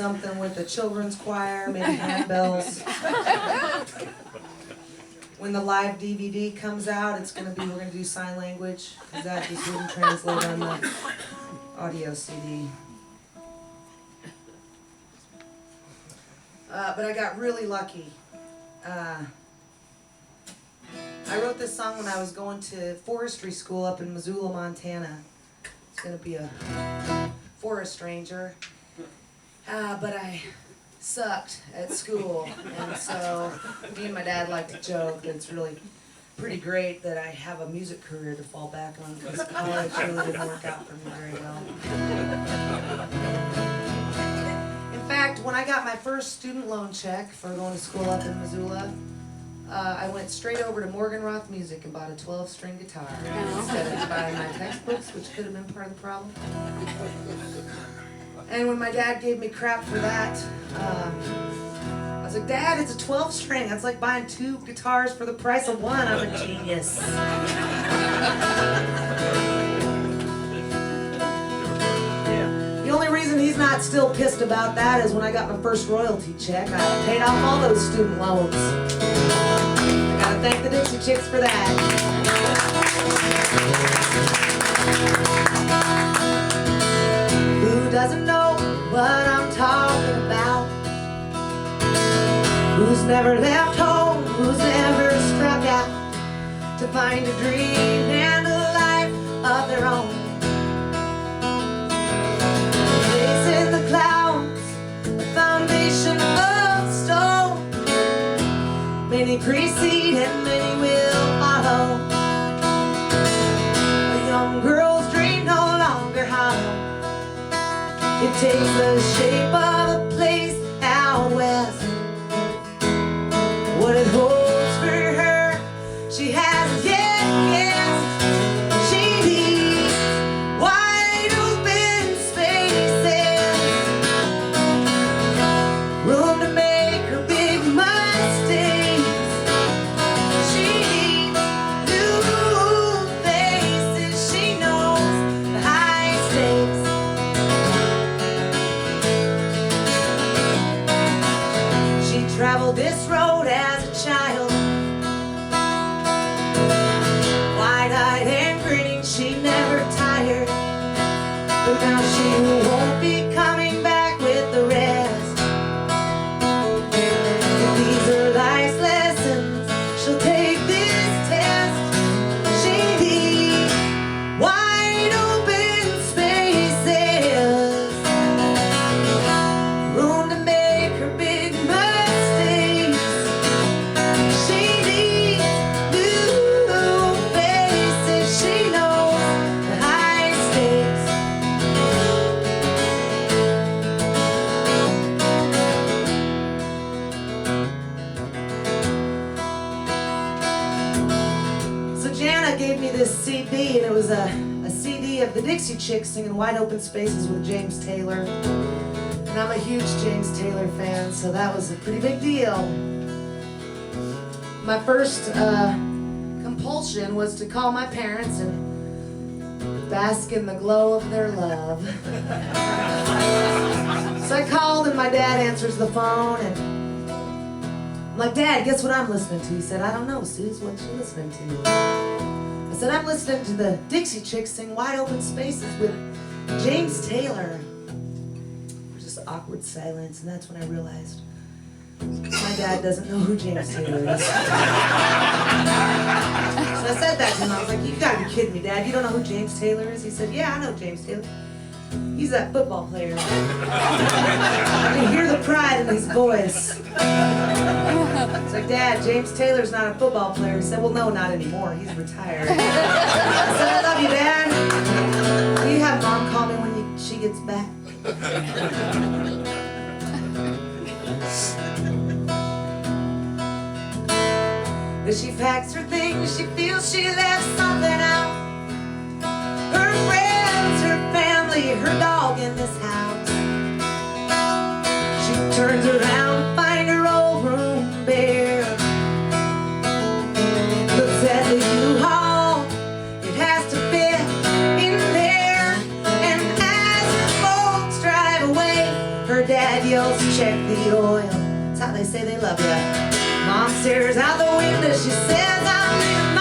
something with the children's choir, maybe handbells. When the live DVD comes out, we're gonna do sign language, because that just wouldn't translate on the audio CD. But I got really lucky. I wrote this song when I was going to forestry school up in Missoula, Montana. It's gonna be a forest ranger. But I sucked at school, and so me and my dad like to joke that it's really pretty great that I have a music career to fall back on, because college really didn't work out for me very well. In fact, when I got my first student loan check for going to school up in Missoula, I went straight over to Morgan Roth Music and bought a 12-string guitar instead of buying my textbooks, which could have been part of the problem. And when my dad gave me crap for that, I was like, Dad, it's a 12-string. That's like buying 2 guitars for the price of one. I'm a genius. The only reason he's not still pissed about that is when I got my first royalty check, I paid off all those student loans. I gotta thank the Dixie Chicks for that. Who doesn't know what I'm talking about? Who's never left home? Who's never struck out to find a dream and a life of their own? A place in the clouds, a foundation of stone. Many precede and many will follow. A young girl's dream no longer hollow. It takes the shape of a place out west. What it holds for her, she hasn't yet guessed. She needs wide open spaces, room to make her big mistakes. She needs new faces. She knows the high stakes. Traveled this road as a child, wide-eyed and grinning, she never tired. But now she won't be coming back with the rest. If these are life's lessons, she'll take this test. She needs wide open spaces, room to make her big gave me this CD, and it was a CD of the Dixie Chicks singing Wide Open Spaces with James Taylor. And I'm a huge James Taylor fan, so that was a pretty big deal. My first compulsion was to call my parents and bask in the glow of their love. So I called, and my dad answers the phone, and I'm like, Dad, guess what I'm listening to? He said, I don't know, Suze, what you listening to? I said, I'm listening to the Dixie Chicks sing Wide Open Spaces with James Taylor. There's just awkward silence, and that's when I realized my dad doesn't know who James Taylor is. So I said that to him. I was like, you gotta be kidding me, Dad. You don't know who James Taylor is? He said, yeah, I know James Taylor. He's that football player. I can hear the pride in his voice. It's like, Dad, James Taylor's not a football player. He said, well, no, not anymore. He's retired. I said, I love you, Dad. Will you have Mom call me when she gets back? As she packs her things, she feels she left something out. Her friends, her family, her dog in this house. She turns around, find her old room bare. Looks at the U-Haul, it has to fit in there. And as the folks drive away, her her dad yells, check the oil. That's how they say they love you. Mom stares out the window, she says, I'm leaving